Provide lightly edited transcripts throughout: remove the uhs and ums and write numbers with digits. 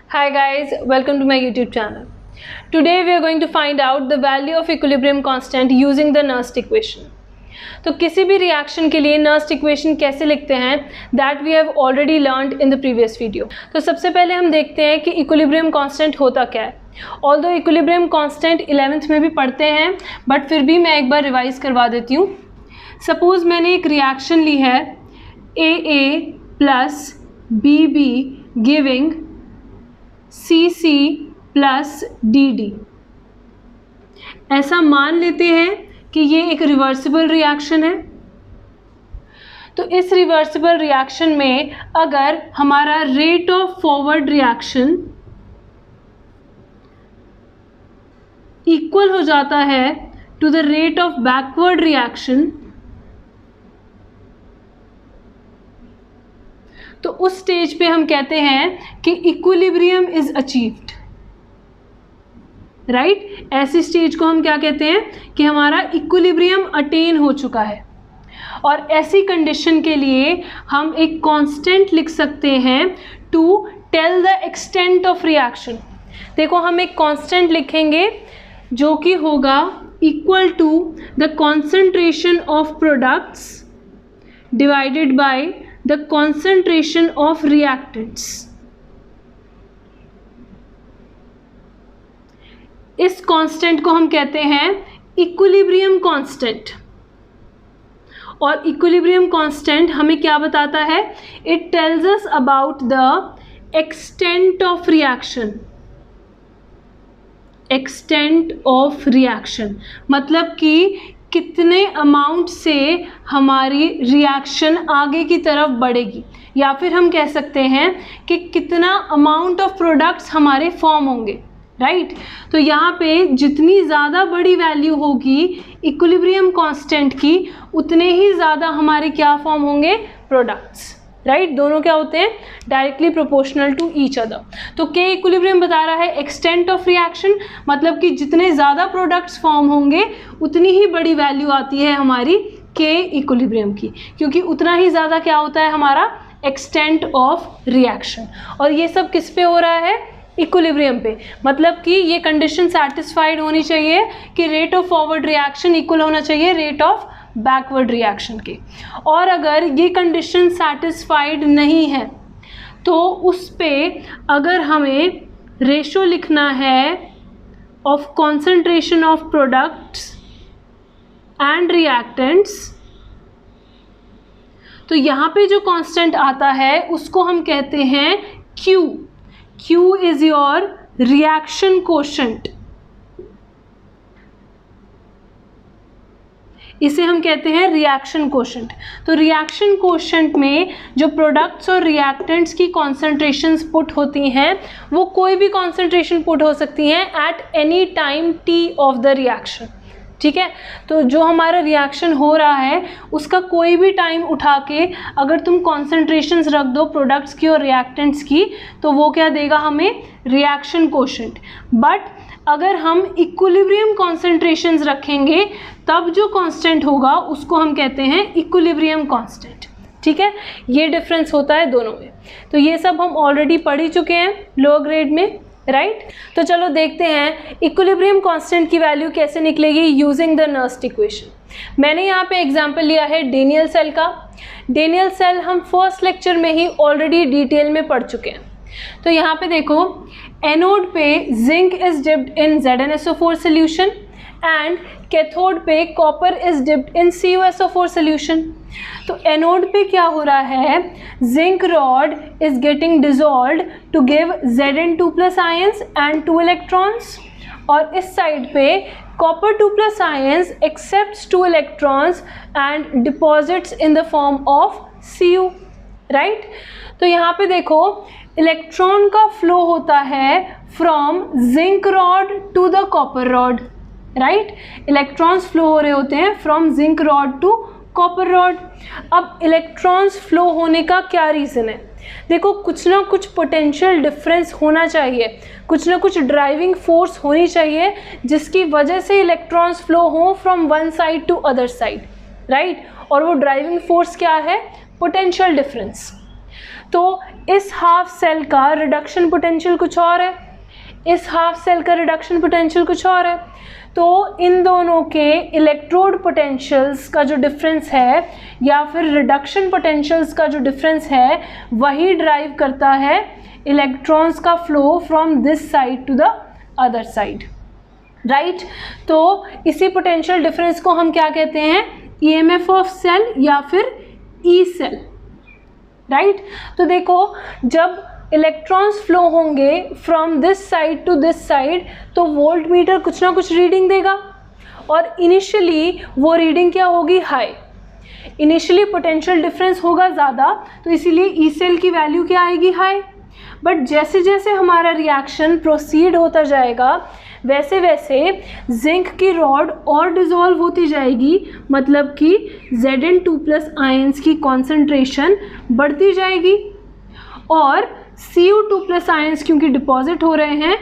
Hi guys, welcome to my YouTube channel. Today we are going to find out the value of equilibrium constant using the Nernst equation. तो किसी भी reaction के लिए Nernst equation कैसे लिखते हैं that we have already learned in the previous video. तो सबसे पहले हम देखते हैं कि इक्विलिब्रियम कांस्टेंट होता क्या है. ऑल्दो इक्विलिब्रियम कांस्टेंट 11th में भी पढ़ते हैं बट फिर भी मैं एक बार रिवाइज करवा देती हूँ. सपोज मैंने एक रिएक्शन ली है AA plus BB giving CC plus DD. ऐसा मान लेते हैं कि ये एक रिवर्सिबल रिएक्शन है. तो इस रिवर्सिबल रिएक्शन में अगर हमारा rate of forward reaction equal हो जाता है to the rate of backward reaction, तो उस स्टेज पे हम कहते हैं कि इक्विलिब्रियम इज अचीव्ड. राइट, ऐसी स्टेज को हम क्या कहते हैं कि हमारा इक्विलिब्रियम अटेन हो चुका है. और ऐसी कंडीशन के लिए हम एक कांस्टेंट लिख सकते हैं to tell the extent of reaction. देखो हम एक कांस्टेंट लिखेंगे जो कि होगा equal to the concentration of products divided by the concentration of reactants. इस कांस्टेंट को हम कहते हैं इक्विलिब्रियम कांस्टेंट. और इक्विलिब्रियम कांस्टेंट हमें क्या बताता है? It tells us about the extent of reaction. Extent of reaction मतलब कि कितने अमाउंट से हमारी रिएक्शन आगे की तरफ बढ़ेगी, या फिर हम कह सकते हैं कि कितना अमाउंट ऑफ प्रोडक्ट्स हमारे फॉर्म होंगे. राइट, तो यहाँ पे जितनी ज़्यादा बड़ी वैल्यू होगी इक्विलिब्रियम कांस्टेंट की, उतने ही ज़्यादा हमारे क्या फॉर्म होंगे? प्रोडक्ट्स. राइट, दोनों क्या होते हैं? Directly proportional to each other. तो के इक्विलिब्रियम बता रहा है एक्सटेंट ऑफ रिएक्शन, मतलब कि जितने ज़्यादा प्रोडक्ट्स फॉर्म होंगे उतनी ही बड़ी वैल्यू आती है हमारी के इक्विलिब्रियम की, क्योंकि उतना ही ज़्यादा क्या होता है हमारा एक्सटेंट ऑफ रिएक्शन. और ये सब किस पे हो रहा है? इक्विलिब्रियम पे. मतलब कि ये कंडीशन सेटिस्फाइड होनी चाहिए कि rate of forward reaction equal होना चाहिए रेट ऑफ बैकवर्ड रिएक्शन के. और अगर ये कंडीशन सेटिस्फाइड नहीं है तो उस पे अगर हमें रेशो लिखना है of concentration of products and reactants, तो यहाँ पे जो कांस्टेंट आता है उसको हम कहते हैं Q. Q is your reaction quotient. इसे हम कहते हैं रिएक्शन कोशेंट. तो रिएक्शन कोशेंट में जो प्रोडक्ट्स और रिएक्टेंट्स की कॉन्सेंट्रेशंस पुट होती हैं वो कोई भी कॉन्सेंट्रेशन पुट हो सकती हैं at any time t of the reaction. ठीक है, तो जो हमारा रिएक्शन हो रहा है उसका कोई भी टाइम उठा के अगर तुम कॉन्सेंट्रेशंस रख दो प्रोडक्ट्स की और रिएक्टेंट्स की, तो वो क्या देगा हमें? Reaction quotient. बट अगर हम इक्विलिब्रियम कॉन्सेंट्रेशंस रखेंगे तब जो कांस्टेंट होगा उसको हम कहते हैं इक्विलिब्रियम कांस्टेंट. ठीक है, ये डिफरेंस होता है दोनों में. तो ये सब हम ऑलरेडी पढ़ ही चुके हैं लोअर ग्रेड में. राइट, तो चलो देखते हैं इक्विलिब्रियम कांस्टेंट की वैल्यू कैसे निकलेगी यूजिंग द नर्स्ट इक्वेशन. मैंने यहाँ पे एग्जांपल लिया है डेनियल सेल का. डेनियल सेल हम फर्स्ट लेक्चर में ही ऑलरेडी डिटेल में पढ़ चुके हैं. तो यहाँ पे देखो एनोड पे zinc is dipped in ZnSO4 solution and cathode पे copper is dipped in CuSO4 solution. तो एनोड पे क्या हो रहा है? Zinc rod is getting dissolved to give Zn2+ ions and 2 electrons, और इस साइड पे copper 2+ ions accepts 2 electrons and deposits in the form of Cu. Right, तो यहाँ पे देखो इलेक्ट्रॉन का फ्लो होता है from zinc rod to the copper rod. Right, electrons flow हो रहे होते हैं from zinc rod to copper rod. अब इलेक्ट्रॉन्स फ्लो होने का क्या रीज़न है? देखो कुछ ना कुछ पोटेंशियल डिफरेंस होना चाहिए, कुछ ना कुछ ड्राइविंग फोर्स होनी चाहिए जिसकी वजह से इलेक्ट्रॉन्स फ्लो हो from one side to other side. Right, और वो ड्राइविंग फोर्स क्या है? Potential difference. तो इस हाफ सेल का रिडक्शन पोटेंशियल कुछ और है, इस हाफ सेल का रिडक्शन पोटेंशियल कुछ और है। तो इन दोनों के इलेक्ट्रोड पोटेंशियल्स का जो डिफरेंस है या फिर रिडक्शन पोटेंशियल्स का जो डिफरेंस है वही ड्राइव करता है इलेक्ट्रॉन्स का flow from this side to the other side, right. तो इसी पोटेंशियल डिफरेंस को हम क्या कहते हैं, ईएमएफ ऑफ सेल या फिर ई सेल, राइट। तो देखो जब इलेक्ट्रॉन्स फ्लो होंगे from this side to this side तो वोल्ट मीटर कुछ ना कुछ रीडिंग देगा और इनिशियली वो रीडिंग क्या होगी, हाई। इनिशियली पोटेंशियल डिफरेंस होगा ज़्यादा तो इसीलिए ई सेल की वैल्यू क्या आएगी, हाई। बट जैसे जैसे हमारा रिएक्शन प्रोसीड होता जाएगा वैसे वैसे जिंक की रॉड और डिज़ोल्व होती जाएगी, मतलब कि Zn2+ आयंस की कॉन्सेंट्रेशन बढ़ती जाएगी और Cu2+ आयंस क्योंकि डिपॉजिट हो रहे हैं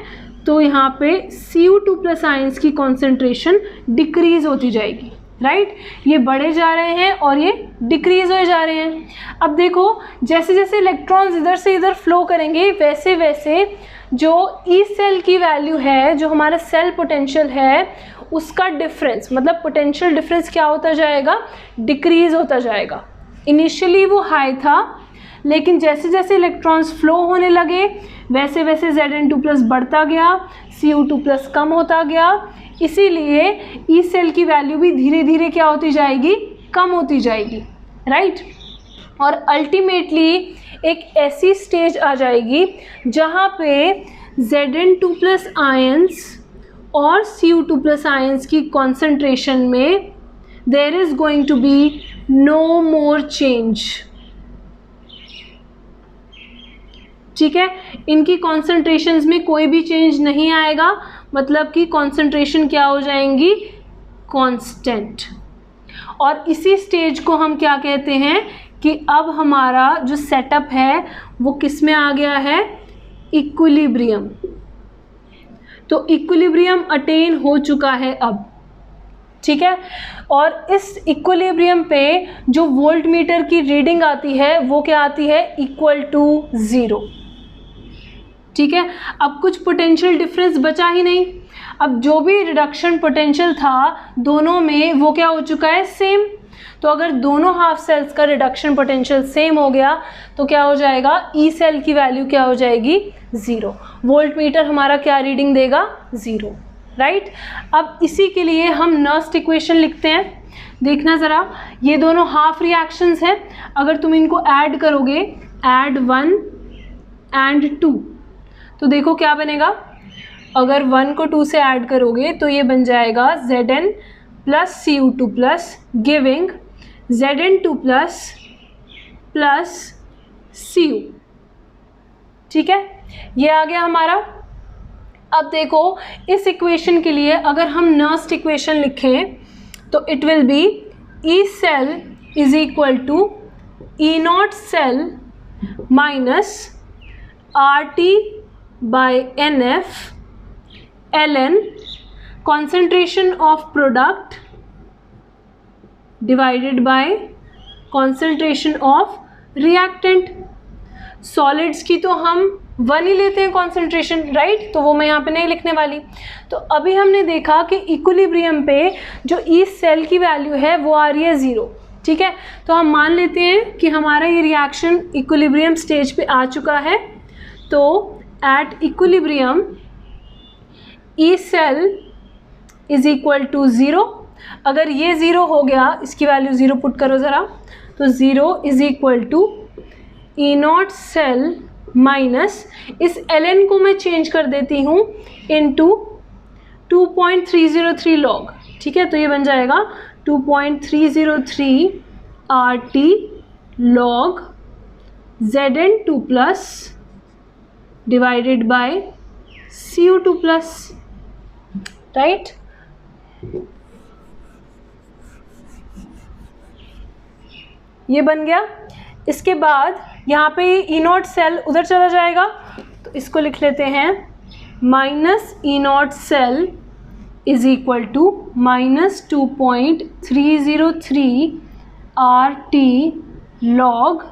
तो यहाँ पे Cu2+ आयंस की कॉन्सेंट्रेशन डिक्रीज़ होती जाएगी, राइट। ये बढ़े जा रहे हैं और ये डिक्रीज़ हो जा रहे हैं। अब देखो जैसे जैसे इलेक्ट्रॉन्स इधर से इधर फ्लो करेंगे वैसे वैसे जो ई सेल की वैल्यू है, जो हमारा सेल पोटेंशियल है, उसका डिफरेंस मतलब पोटेंशियल डिफरेंस क्या होता जाएगा, डिक्रीज़ होता जाएगा। इनिशियली वो हाई था लेकिन जैसे जैसे इलेक्ट्रॉन्स फ्लो होने लगे वैसे वैसे Zn2+ बढ़ता गया, Cu2+ कम होता गया, इसीलिए ई सेल की वैल्यू भी धीरे धीरे क्या होती जाएगी, कम होती जाएगी, राइट। और अल्टीमेटली एक ऐसी स्टेज आ जाएगी जहाँ पे Zn2+ आयंस और Cu2+ आयंस की कॉन्सेंट्रेशन में there is going to be no more change, ठीक है। इनकी कॉन्सेंट्रेशंस में कोई भी चेंज नहीं आएगा, मतलब कि कॉन्सेंट्रेशन क्या हो जाएंगी, कांस्टेंट। और इसी स्टेज को हम क्या कहते हैं कि अब हमारा जो सेटअप है वो किस में आ गया है, इक्विलिब्रियम। तो इक्विलिब्रियम अटेन हो चुका है अब, ठीक है। और इस इक्विलिब्रियम पे जो वोल्ट मीटर की रीडिंग आती है वो क्या आती है, इक्वल टू 0, ठीक है। अब कुछ पोटेंशियल डिफरेंस बचा ही नहीं, अब जो भी रिडक्शन पोटेंशियल था दोनों में वो क्या हो चुका है, सेम। तो अगर दोनों हाफ सेल्स का रिडक्शन पोटेंशियल सेम हो गया तो क्या हो जाएगा, ई सेल की वैल्यू क्या हो जाएगी, 0। वोल्ट मीटर हमारा क्या रीडिंग देगा, 0, राइट। अब इसी के लिए हम नर्स्ट इक्वेशन लिखते हैं। देखना ज़रा, ये दोनों हाफ रिएक्शंस हैं, अगर तुम इनको ऐड करोगे, ऐड 1 and 2, तो देखो क्या बनेगा। अगर 1 को 2 से ऐड करोगे तो ये बन जाएगा Zn + Cu2+ giving Zn2+ plus Cu, ठीक है। ये आ गया हमारा। अब देखो इस इक्वेशन के लिए अगर हम नर्स्ट इक्वेशन लिखें तो it will be E cell is equal to E naught cell minus RT by NF ln concentration of product divided by concentration of reactant। Solids की तो हम 1 ही लेते हैं कॉन्सेंट्रेशन, राइट, तो वो मैं यहाँ पे नहीं लिखने वाली। तो अभी हमने देखा कि इक्विलिब्रियम पे जो ई सेल की वैल्यू है वो आ रही है 0, ठीक है। तो हम मान लेते हैं कि हमारा ये रिएक्शन इक्विलिब्रियम स्टेज पे आ चुका है। तो at equilibrium E cell is equal to 0। अगर ये 0 हो गया, इसकी वैल्यू 0 पुट करो ज़रा, तो 0 is equal to E naught cell minus, इस ln को मैं चेंज कर देती हूँ इनटू 2.303 लॉग, ठीक है। तो ये बन जाएगा 2.303 RT log Zn2+ divided by Cu2+, right. ये बन गया। इसके बाद यहाँ पे ई नॉट सेल उधर चला जाएगा, तो इसको लिख लेते हैं minus E naught cell is equal to minus 2.303 RT log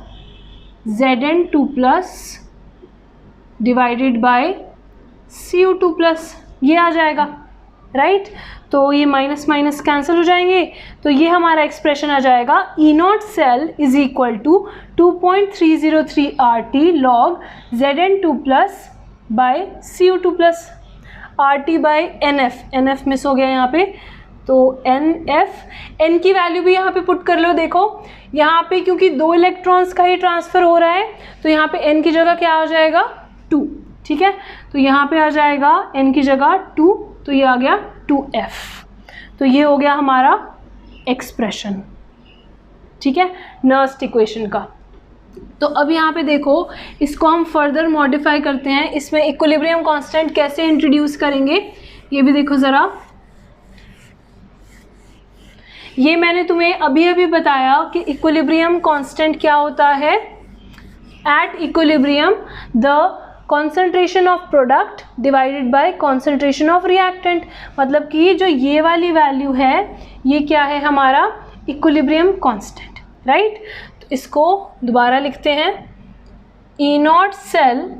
Zn2 plus divided by Cu2 plus, ये आ जाएगा, राइट तो ये माइनस माइनस कैंसिल हो जाएंगे, तो ये हमारा एक्सप्रेशन आ जाएगा E naught cell is equal to 2.303 RT log Zn2 plus by Cu2 plus, RT by NF miss हो गया यहाँ पे, तो n की वैल्यू भी यहाँ पे पुट कर लो। देखो यहाँ पे क्योंकि 2 इलेक्ट्रॉन्स का ही ट्रांसफ़र हो रहा है तो यहाँ पे n की जगह क्या आ जाएगा 2, ठीक है, तो यहाँ पे आ जाएगा n की जगह 2, तो ये आ गया 2F, तो ये हो गया हमारा एक्सप्रेशन, ठीक है, नर्स्ट इक्वेशन का। तो अब यहाँ पे देखो इसको हम फर्दर मॉडिफाई करते हैं, इसमें इक्विलिब्रियम कांस्टेंट कैसे इंट्रोड्यूस करेंगे ये भी देखो ज़रा। ये मैंने तुम्हें अभी अभी बताया कि इक्विलिब्रियम कांस्टेंट क्या होता है। At equilibrium the concentration of product divided by concentration of reactant, मतलब कि जो ये वाली वैल्यू है ये क्या है हमारा इक्विलिब्रियम कांस्टेंट, राइट। तो इसको दोबारा लिखते हैं, E naught cell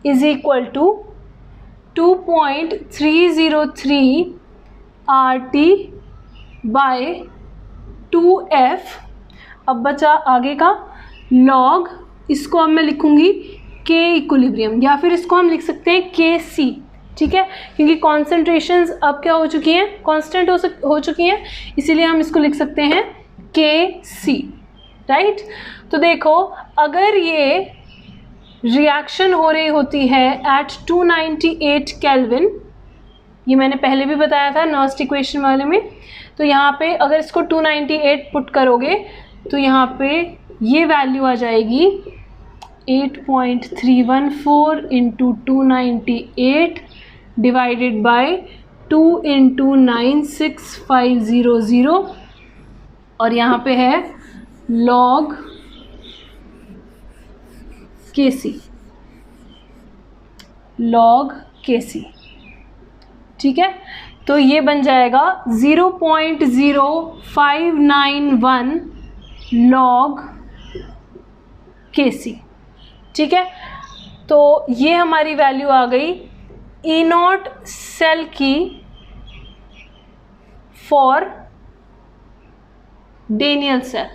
is equal to 2.303 RT by 2F। अब बचा आगे का लॉग, इसको अब मैं लिखूंगी K इक्विलिब्रियम, या फिर इसको हम लिख सकते हैं KC, ठीक है, क्योंकि कॉन्सेंट्रेशंस अब क्या हो चुकी हैं, कांस्टेंट हो चुकी हैं, इसीलिए हम इसको लिख सकते हैं KC, राइट। तो देखो अगर ये रिएक्शन हो रही होती है एट 298 केल्विन, ये मैंने पहले भी बताया था नर्स्ट इक्वेशन वाले में, तो यहाँ पे अगर इसको 298 पुट करोगे तो यहाँ पे ये वैल्यू आ जाएगी 8.314 इंटू 298 डिवाइडेड बाय 2 इंटू 96500, और यहाँ पे है लॉग KC, लॉग KC, ठीक है। तो ये बन जाएगा 0.0591 लॉग KC, ठीक है। तो ये हमारी वैल्यू आ गई ई नॉट सेल की फॉर डेनियल सेल,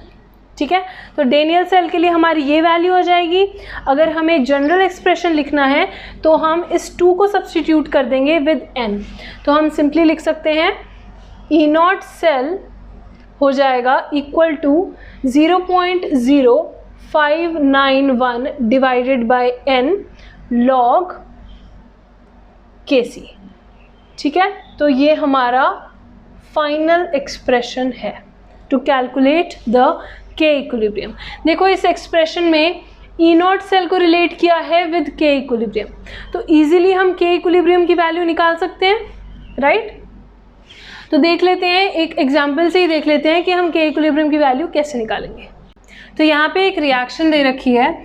ठीक है। तो डेनियल सेल के लिए हमारी ये वैल्यू आ जाएगी। अगर हमें जनरल एक्सप्रेशन लिखना है तो हम इस 2 को सब्सटीट्यूट कर देंगे विद n, तो हम सिंपली लिख सकते हैं ई नॉट सेल हो जाएगा equal to 0.0591 divided by n log KC, ठीक है। तो ये हमारा फाइनल एक्सप्रेशन है to calculate the K equilibrium. देखो इस एक्सप्रेशन में ई नॉट सेल को रिलेट किया है विद K इक्विलिब्रियम, तो इजीली हम K इक्विलिब्रियम की वैल्यू निकाल सकते हैं, राइट। तो देख लेते हैं, एक एग्जांपल से ही देख लेते हैं कि हम K इक्विलिब्रियम की वैल्यू कैसे निकालेंगे। तो यहाँ पे एक रिएक्शन दे रखी है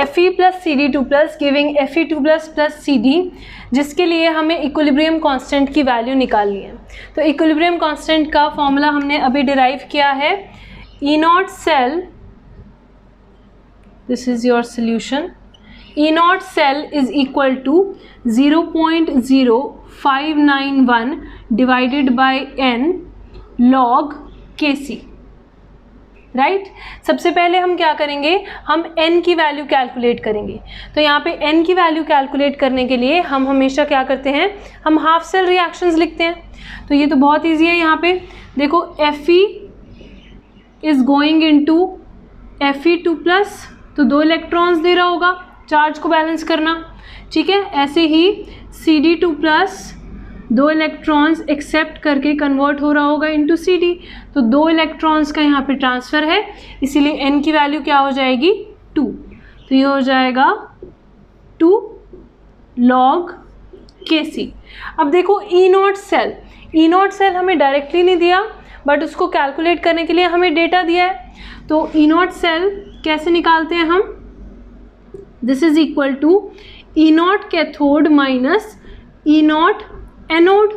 Fe plus CD2 plus giving Fe2 plus CD, जिसके लिए हमें इक्विलिब्रियम कांस्टेंट की वैल्यू निकालनी है। तो इक्विलिब्रियम कांस्टेंट का फॉर्मूला हमने अभी डिराइव किया है, E naught cell, this is your solution, E naught cell is equal to 0.0591 divided by n log KC, right. सबसे पहले हम क्या करेंगे, हम n की वैल्यू कैलकुलेट करेंगे। तो यहाँ पे n की वैल्यू कैलकुलेट करने के लिए हम हमेशा क्या करते हैं, हम हाफ सेल रिएक्शंस लिखते हैं। तो ये तो बहुत ईजी है, यहाँ पे देखो Fe is going into Fe2 plus, तो 2 इलेक्ट्रॉन्स दे रहा होगा चार्ज को बैलेंस करना, ठीक है। ऐसे ही CD2 प्लस 2 इलेक्ट्रॉन्स एक्सेप्ट करके कन्वर्ट हो रहा होगा इनटू CD, तो 2 इलेक्ट्रॉन्स का यहाँ पे ट्रांसफ़र है, इसीलिए n की वैल्यू क्या हो जाएगी 2, तो ये हो जाएगा 2 लॉग KC। अब देखो ई नॉट सेल हमें डायरेक्टली नहीं दिया, बट उसको कैलकुलेट करने के लिए हमें डेटा दिया है। तो ई नॉट सेल कैसे निकालते हैं हम, this is equal to E naught cathode minus E naught anode.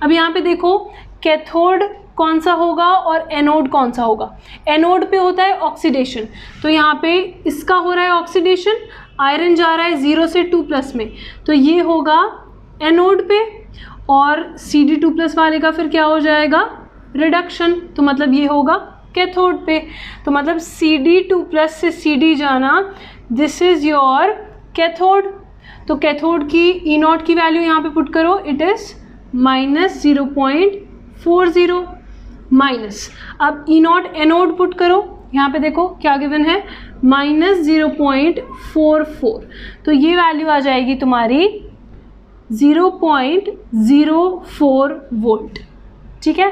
अब यहाँ पे देखो कैथोड कौन सा होगा और एनोड कौन सा होगा। एनोड पे होता है ऑक्सीडेशन, तो यहाँ पे इसका हो रहा है ऑक्सीडेशन, आयरन जा रहा है 0 से 2+ में, तो ये होगा एनोड पे, और Cd2+ वाले का फिर क्या हो जाएगा, रिडक्शन, तो मतलब ये होगा कैथोड पे। तो मतलब Cd2+ से Cd जाना, दिस इज़ योर कैथोड। तो कैथोड की E0 की वैल्यू यहाँ पे पुट करो, इट इज़ -0.40 माइनस। अब E0 एनोड पुट करो, यहाँ पे देखो क्या गिवन है, -0.44, तो ये वैल्यू आ जाएगी तुम्हारी 0.04 वोल्ट। ठीक है,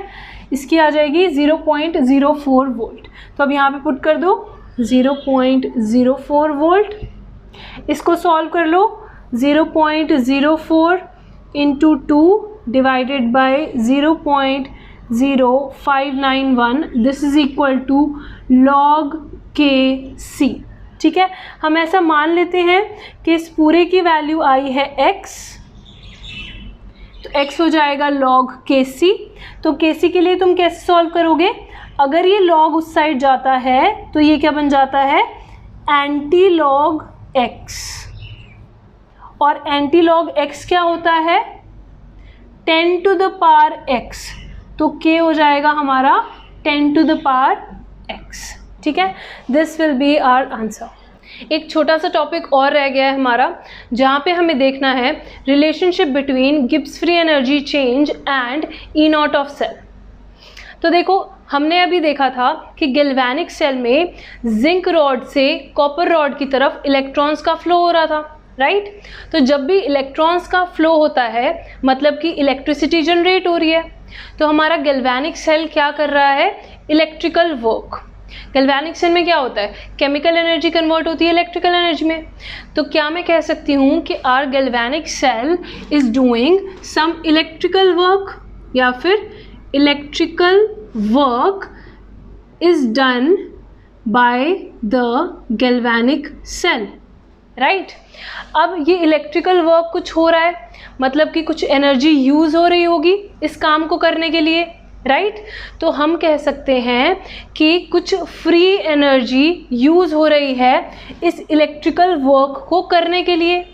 इसकी आ जाएगी 0.04 वोल्ट। तो अब यहाँ पे पुट कर दो 0.04 वोल्ट, इसको सॉल्व कर लो, 0.04 into 2 divided by 0.0591, this is equal to log Kc। ठीक है, हम ऐसा मान लेते हैं कि इस पूरे की वैल्यू आई है x, तो x हो जाएगा log Kc। तो Kc के लिए तुम कैसे सॉल्व करोगे, अगर ये log उस साइड जाता है तो ये क्या बन जाता है, एंटी log x, और एंटी log x क्या होता है, 10 टू द पावर x, तो k हो जाएगा हमारा 10 टू द पावर x। ठीक है, this will be our answer. एक छोटा सा टॉपिक और रह गया है हमारा, जहाँ पे हमें देखना है relationship between Gibbs free energy change and E0 of cell. तो देखो, हमने अभी देखा था कि गैल्वेनिक सेल में जिंक रॉड से कॉपर रॉड की तरफ इलेक्ट्रॉन्स का फ्लो हो रहा था, राइट। तो जब भी इलेक्ट्रॉन्स का फ्लो होता है मतलब कि इलेक्ट्रिसिटी जनरेट हो रही है, तो हमारा गैल्वेनिक सेल क्या कर रहा है, इलेक्ट्रिकल वर्क। गैल्वेनिक सेल में क्या होता है, केमिकल एनर्जी कन्वर्ट होती है इलेक्ट्रिकल एनर्जी में। तो क्या मैं कह सकती हूँ कि our galvanic cell is doing some electrical work, या फिर electrical work is done by the galvanic cell, right. अब ये इलेक्ट्रिकल वर्क कुछ हो रहा है, मतलब कि कुछ एनर्जी यूज़ हो रही होगी इस काम को करने के लिए, राइट। तो हम कह सकते हैं कि कुछ फ्री एनर्जी यूज़ हो रही है इस इलेक्ट्रिकल वर्क को करने के लिए।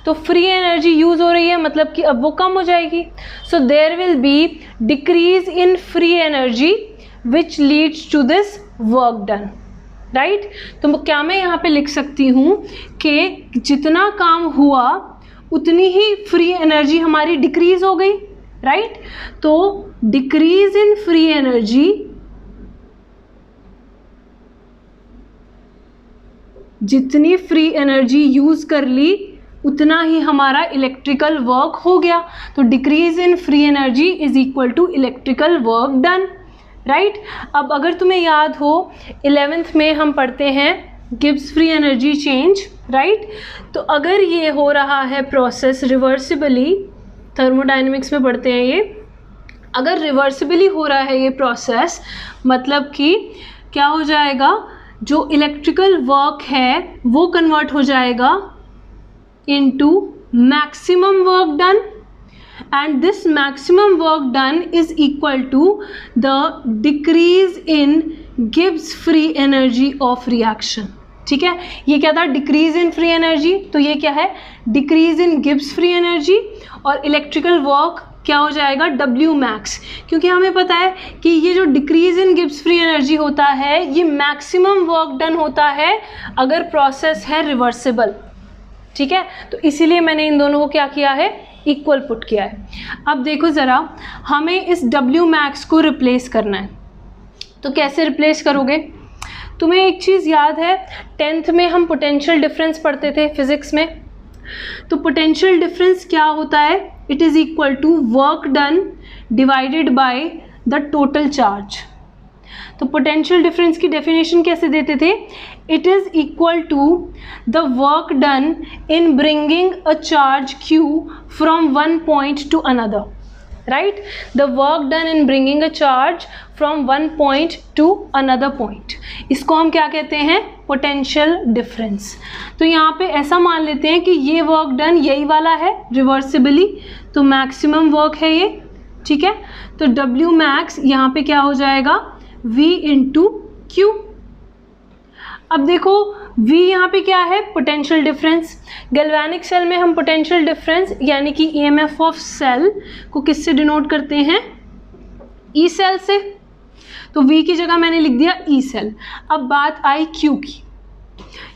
तो फ्री एनर्जी यूज़ हो रही है मतलब कि अब वो कम हो जाएगी। So there will be decrease in free energy which leads to this work done, right. तो क्या मैं यहाँ पे लिख सकती हूँ कि जितना काम हुआ उतनी ही फ्री एनर्जी हमारी डिक्रीज हो गई, राइट। तो डिक्रीज इन फ्री एनर्जी, जितनी फ्री एनर्जी यूज कर ली उतना ही हमारा इलेक्ट्रिकल वर्क हो गया। तो decrease in free energy is equal to electrical work done, right. अब अगर तुम्हें याद हो 11th में हम पढ़ते हैं Gibbs free energy change, right. तो अगर ये हो रहा है प्रोसेस रिवर्सिबली, थर्मोडायनेमिक्स में पढ़ते हैं ये, अगर रिवर्सिबली हो रहा है ये प्रोसेस, मतलब कि क्या हो जाएगा, जो इलेक्ट्रिकल वर्क है वो कन्वर्ट हो जाएगा into maximum work done, and this maximum work done is equal to the decrease in Gibbs free energy of reaction। ठीक है, ये क्या था, डिक्रीज इन फ्री एनर्जी, तो ये क्या है, decrease in Gibbs free energy, और इलेक्ट्रिकल वर्क क्या हो जाएगा, W मैक्स। क्योंकि हमें पता है कि ये जो decrease in Gibbs free energy होता है ये मैक्सिमम वर्क डन होता है अगर प्रोसेस है रिवर्सिबल। ठीक है, तो इसीलिए मैंने इन दोनों को क्या किया है, इक्वल पुट किया है। अब देखो ज़रा, हमें इस W मैक्स को रिप्लेस करना है, तो कैसे रिप्लेस करोगे। तुम्हें एक चीज़ याद है, 10th में हम पोटेंशियल डिफरेंस पढ़ते थे फिज़िक्स में। तो पोटेंशियल डिफरेंस क्या होता है, it is equal to work done divided by the total charge. तो पोटेंशियल डिफरेंस की डेफिनेशन कैसे देते थे, it is equal to the work done in bringing a charge Q from one point to another, right. The work done in bringing a charge from one point to another point, इसको हम क्या कहते हैं, potential difference. तो यहाँ पे ऐसा मान लेते हैं कि ये वर्क डन यही वाला है रिवर्सिबली, तो मैक्सिमम वर्क है ये, ठीक है, तो W मैक्स यहाँ पे क्या हो जाएगा, V इंटू क्यू। अब देखो V यहाँ पे क्या है, पोटेंशियल डिफरेंस। गैल्वेनिक सेल में हम पोटेंशियल डिफरेंस यानी कि EMF ऑफ सेल को किससे डिनोट करते हैं, ई सेल से, तो V की जगह मैंने लिख दिया ई सेल। अब बात आई Q की,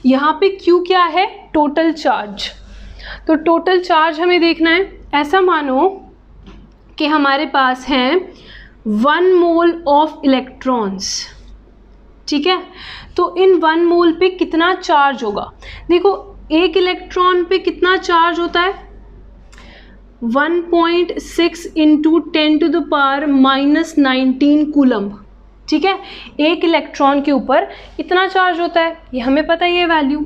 यहाँ पे Q क्या है, टोटल चार्ज। तो टोटल चार्ज हमें देखना है, ऐसा मानो कि हमारे पास हैं 1 मोल ऑफ इलेक्ट्रॉन्स, ठीक है, तो इन 1 मोल पे कितना चार्ज होगा। देखो एक इलेक्ट्रॉन पे कितना चार्ज होता है, 1.6 इंटू 10⁻⁻19 कूलम्ब, ठीक है, एक इलेक्ट्रॉन के ऊपर इतना चार्ज होता है, ये हमें पता ही है वैल्यू।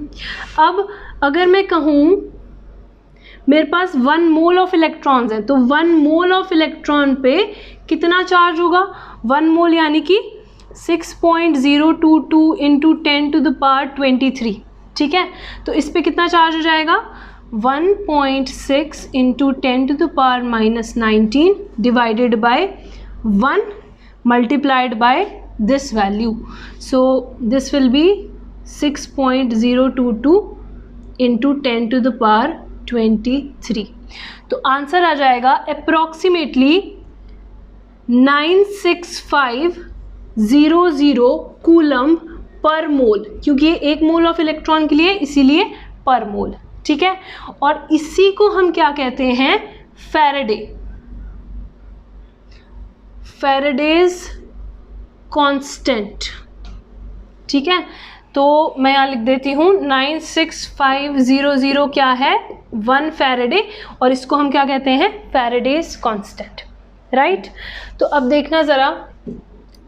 अब अगर मैं कहूँ मेरे पास 1 मोल ऑफ इलेक्ट्रॉन्स हैं, तो 1 मोल ऑफ इलेक्ट्रॉन पे कितना चार्ज होगा, 1 मोल यानी कि 6.022 इंटू 10⁻23, ठीक है, तो इस पे कितना चार्ज हो जाएगा, 1.6 into 10⁻⁻19 divided by 1 multiplied by this value, so this will B 6.022 into 10⁻23। तो आंसर आ जाएगा अप्रॉक्सीमेटली 96500 कूलम्ब पर मोल, क्योंकि ये 1 मोल ऑफ इलेक्ट्रॉन के लिए, इसीलिए पर मोल, ठीक है। और इसी को हम क्या कहते हैं, फैराडेज कांस्टेंट, ठीक है। तो मैं यहाँ लिख देती हूँ 96500 क्या है, 1 फैराडे, और इसको हम क्या कहते हैं, फैराडेज कांस्टेंट, राइट। तो अब देखना ज़रा,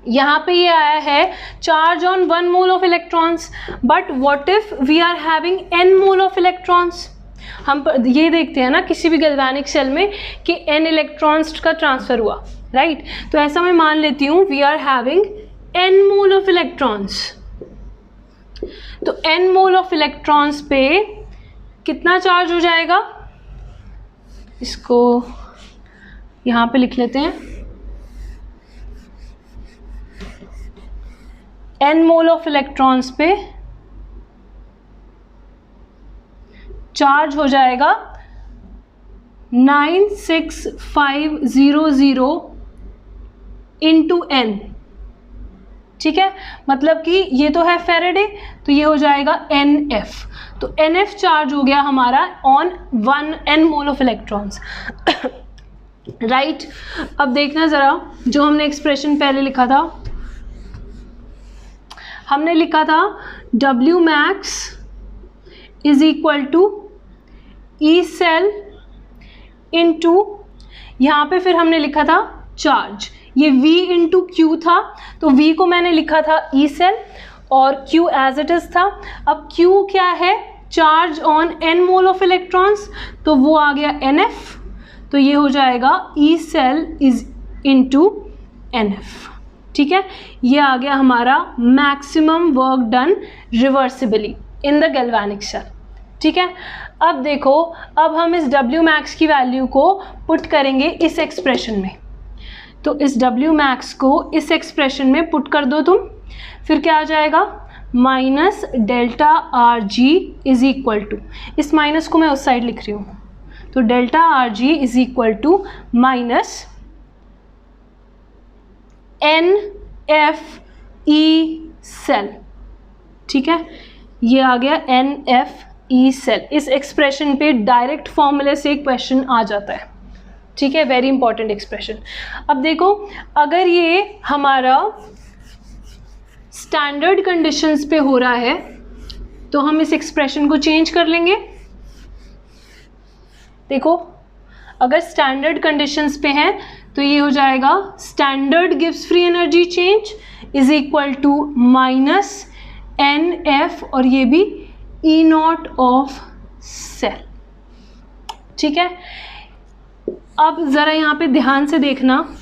यहाँ पे ये आया है charge on 1 mole of electrons, but what if we are having n mole of electrons. हम ये देखते हैं ना किसी भी गैल्वेनिक सेल में कि n इलेक्ट्रॉन्स का ट्रांसफ़र हुआ, राइट। तो ऐसा मैं मान लेती हूँ we are having n mole of electrons, तो n मोल ऑफ इलेक्ट्रॉन्स पे कितना चार्ज हो जाएगा, इसको यहाँ पे लिख लेते हैं, n मोल ऑफ इलेक्ट्रॉन्स पे चार्ज हो जाएगा 96500 इंटू n, ठीक है, मतलब कि ये तो है फैराडे, तो ये हो जाएगा NF, तो NF चार्ज हो गया हमारा on 1 mole of electrons, right. अब देखना ज़रा, जो हमने एक्सप्रेशन पहले लिखा था, हमने लिखा था W max is equal to E cell into, यहाँ पे फिर हमने लिखा था चार्ज, ये V इंटू क्यू था, तो V को मैंने लिखा था ई सेल और Q एज इट इज़ था। अब Q क्या है, charge on n mole of electrons, तो वो आ गया NF, तो ये हो जाएगा E cell is into NF, ठीक है। ये आ गया हमारा maximum work done reversibly in the galvanic cell, ठीक है। अब देखो, अब हम इस W मैक्स की वैल्यू को पुट करेंगे इस एक्सप्रेशन में, तो इस W मैक्स को इस एक्सप्रेशन में पुट कर दो तुम, फिर क्या आ जाएगा, minus delta R G is equal to, इस माइनस को मैं उस साइड लिख रही हूँ, तो delta R G is equal to minus NF E cell, ठीक है, ये आ गया NF ई सेल। इस एक्सप्रेशन पे डायरेक्ट फॉर्मूले से क्वेश्चन आ जाता है, ठीक है, वेरी इंपॉर्टेंट एक्सप्रेशन। अब देखो, अगर ये हमारा स्टैंडर्ड कंडीशंस पे हो रहा है तो हम इस एक्सप्रेशन को चेंज कर लेंगे। देखो, अगर स्टैंडर्ड कंडीशंस पे है तो ये हो जाएगा स्टैंडर्ड गिव्स free energy change is equal to minus NF, और ये भी E नॉट ऑफ सेल, ठीक है। अब ज़रा यहाँ पे ध्यान से देखना,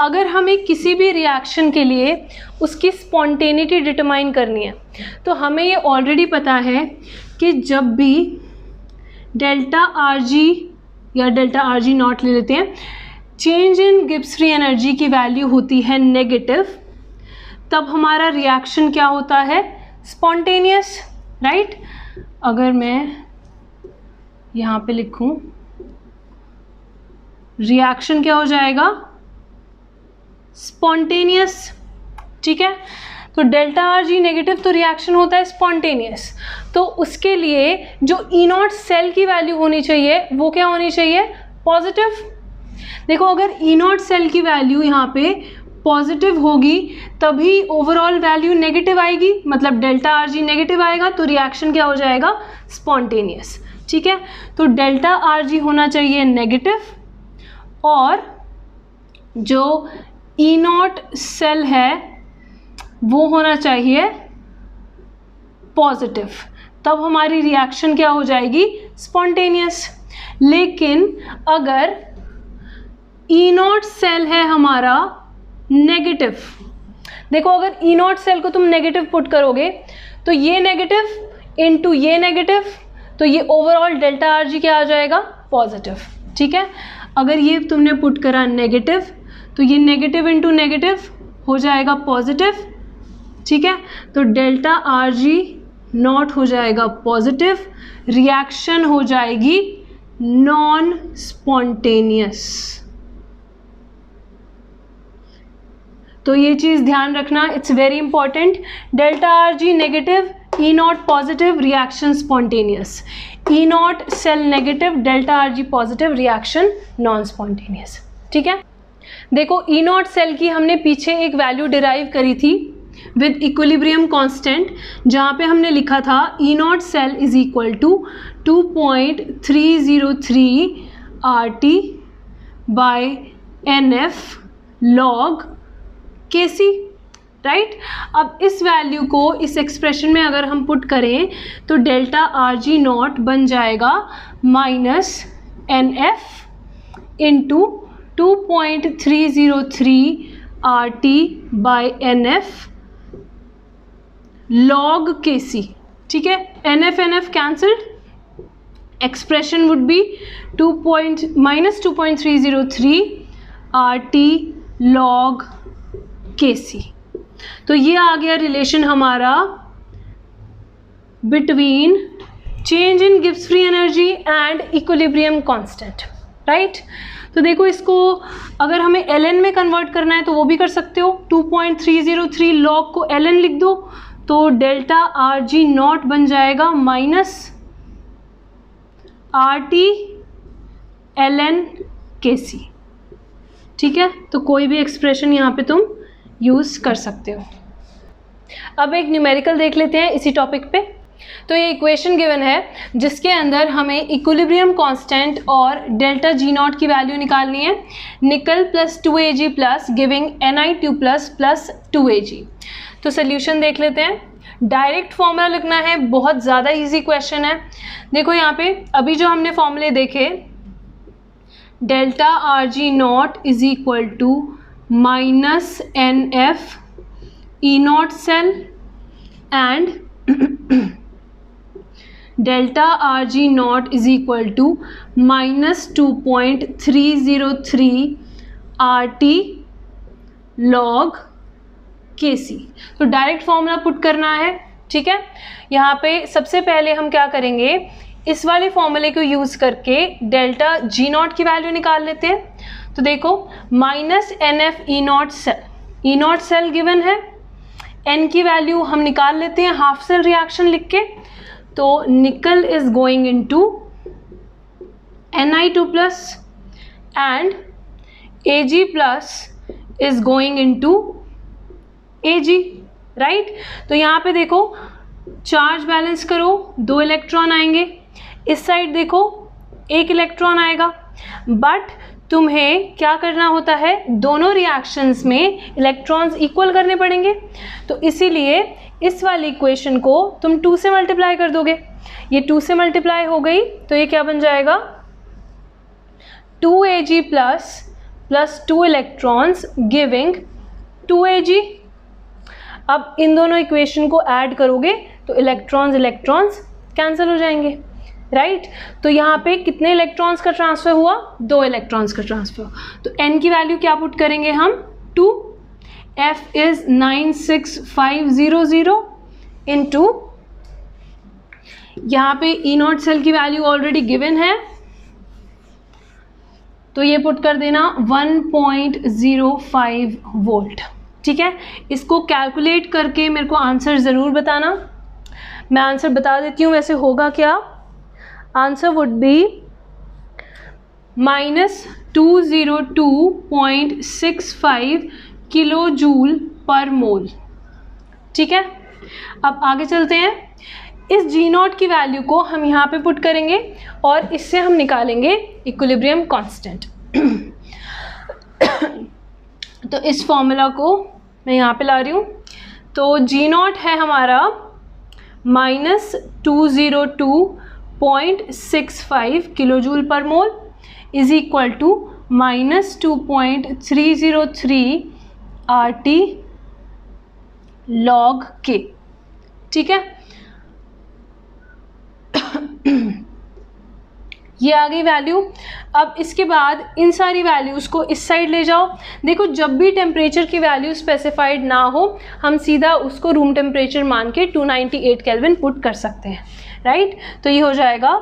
अगर हमें किसी भी रिएक्शन के लिए उसकी स्पॉन्टेनिटी डिटरमाइन करनी है, तो हमें ये ऑलरेडी पता है कि जब भी डेल्टा आर जी या डेल्टा आर जी नॉट ले लेते हैं, change in Gibbs free energy की वैल्यू होती है नेगेटिव, तब हमारा रिएक्शन क्या होता है, स्पॉन्टेनियस, राइट। अगर मैं यहाँ पे लिखूं रिएक्शन क्या हो जाएगा, स्पॉन्टेनियस, ठीक है। तो डेल्टा आर जी नेगेटिव तो रिएक्शन होता है स्पॉन्टेनियस, तो उसके लिए जो ई नॉट सेल की वैल्यू होनी चाहिए वो क्या होनी चाहिए, पॉजिटिव। देखो अगर ई नॉट सेल की वैल्यू यहाँ पे पॉजिटिव होगी तभी ओवरऑल वैल्यू नेगेटिव आएगी, मतलब डेल्टा आर जी नेगेटिव आएगा तो रिएक्शन क्या हो जाएगा, स्पॉन्टेनियस, ठीक है। तो डेल्टा आर जी होना चाहिए नेगेटिव और जो ई नॉट सेल है वो होना चाहिए पॉजिटिव, तब हमारी रिएक्शन क्या हो जाएगी, स्पॉन्टेनियस। लेकिन अगर ई नॉट सेल है हमारा नेगेटिव, देखो अगर ई नॉट सेल को तुम नेगेटिव पुट करोगे तो ये नेगेटिव इनटू ये नेगेटिव, तो ये ओवरऑल डेल्टा आर जी क्या आ जाएगा, पॉजिटिव, ठीक है। अगर ये तुमने पुट करा नेगेटिव तो ये नेगेटिव इनटू नेगेटिव हो जाएगा पॉजिटिव, ठीक है। तो डेल्टा आर जी नॉट हो जाएगा पॉजिटिव, रिएक्शन हो जाएगी नॉन स्पॉन्टेनियस। तो ये चीज़ ध्यान रखना, it's very important. Delta R G negative, E naught positive, reaction spontaneous. E naught cell negative, delta R G positive, reaction non spontaneous, ठीक है। देखो ई नॉट सेल की हमने पीछे एक वैल्यू डिराइव करी थी विद इक्विलिब्रियम कांस्टेंट, जहाँ पे हमने लिखा था E naught cell is equal to 2.303 RT by NF log Kc, right. अब इस वैल्यू को इस एक्सप्रेशन में अगर हम पुट करें तो डेल्टा आर जी नॉट बन जाएगा minus NF into 2.303 RT by NF log Kc, ठीक है। NF cancelled, expression would be minus 2.303 RT log Kc। तो ये आ गया रिलेशन हमारा between change in Gibbs free energy and equilibrium constant, right. तो देखो इसको अगर हमें ln में कन्वर्ट करना है तो वो भी कर सकते हो, 2.303 log को ln लिख दो तो डेल्टा आर जी नॉट बन जाएगा माइनस RT ln Kc, ठीक है। तो कोई भी एक्सप्रेशन यहाँ पे तुम यूज़ कर सकते हो। अब एक न्यूमेरिकल देख लेते हैं इसी टॉपिक पे। तो ये इक्वेशन गिवन है जिसके अंदर हमें इक्विलिब्रियम कांस्टेंट और डेल्टा जी नॉट की वैल्यू निकालनी है। Nickel plus 2Ag plus giving Ni2 plus 2Ag। तो सोल्यूशन देख लेते हैं। डायरेक्ट फॉर्मूला लिखना है, बहुत ज़्यादा इजी क्वेश्चन है। देखो यहाँ पे अभी जो हमने फॉर्मूले देखे, delta R G naught is equal to minus NF E naught cell and delta R G naught is equal to minus 2.303 RT log Kc। तो डायरेक्ट फॉर्मूला पुट करना है, ठीक है। यहाँ पे सबसे पहले हम क्या करेंगे, इस वाले फॉर्मूले को यूज़ करके डेल्टा जी नॉट की वैल्यू निकाल लेते हैं। तो देखो minus NF E naught cell given है, N की वैल्यू हम निकाल लेते हैं हाफ सेल रिएक्शन लिख के। तो निकल is going into Ni2 plus and Ag plus is going into Ag, right. तो यहाँ पे देखो चार्ज बैलेंस करो, 2 इलेक्ट्रॉन आएंगे, इस साइड देखो 1 इलेक्ट्रॉन आएगा। बट तुम्हें क्या करना होता है, दोनों रिएक्शंस में इलेक्ट्रॉन्स इक्वल करने पड़ेंगे। तो इसीलिए इस वाली इक्वेशन को तुम 2 से मल्टीप्लाई कर दोगे। ये 2 से मल्टीप्लाई हो गई तो ये क्या बन जाएगा, 2Ag plus 2 electrons giving 2Ag। अब इन दोनों इक्वेशन को ऐड करोगे तो इलेक्ट्रॉन्स कैंसिल हो जाएंगे, राइट तो यहाँ पे कितने इलेक्ट्रॉन्स का ट्रांसफ़र हुआ, 2 इलेक्ट्रॉन्स का ट्रांसफ़र। तो n की वैल्यू क्या पुट करेंगे हम, 2, f इज़ 96500 इंटू यहाँ पे E0 सेल की वैल्यू ऑलरेडी गिवन है, तो ये पुट कर देना 1.05 वोल्ट। ठीक है, इसको कैलकुलेट करके मेरे को आंसर ज़रूर बताना। मैं आंसर बता देती हूँ वैसे होगा क्या। Answer would be -202.65 kilo joule per mole. ठीक है, अब आगे चलते हैं। इस G0 की वैल्यू को हम यहाँ पे पुट करेंगे और इससे हम निकालेंगे इक्विलिब्रियम कांस्टेंट। तो इस फॉर्मूला को मैं यहाँ पे ला रही हूँ। तो G0 है हमारा -202.65 kilo joule per mole is equal to -2.303 RT log K। ठीक है, ये आ गई वैल्यू। अब इसके बाद इन सारी वैल्यूज़ को इस साइड ले जाओ। देखो जब भी टेम्परेचर की वैल्यू स्पेसिफाइड ना हो हम सीधा उसको रूम टेम्परेचर मान के 298 केल्विन पुट कर सकते हैं, राइट। तो ये हो जाएगा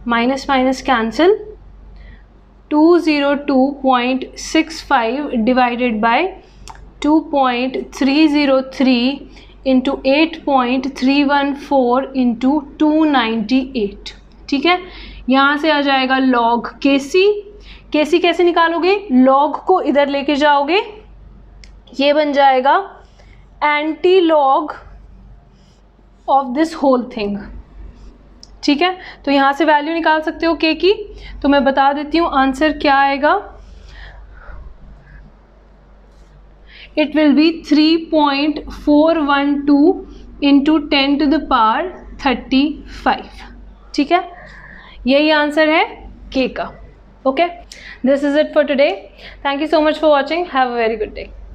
minus minus cancel, 202.65 divided by 2.303 into 8.314 into 298। ठीक है, यहाँ से आ जाएगा log KC। KC कैसे निकालोगे, log को इधर लेके जाओगे, ये बन जाएगा antilog of this whole thing. ठीक है, तो यहाँ से वैल्यू निकाल सकते हो K की। तो मैं बता देती हूँ आंसर क्या आएगा। It will be 3.412 into 10 to the power 35। ठीक है, यही आंसर है K का। Okay, this is it for today. Thank you so much for watching. Have a very good day.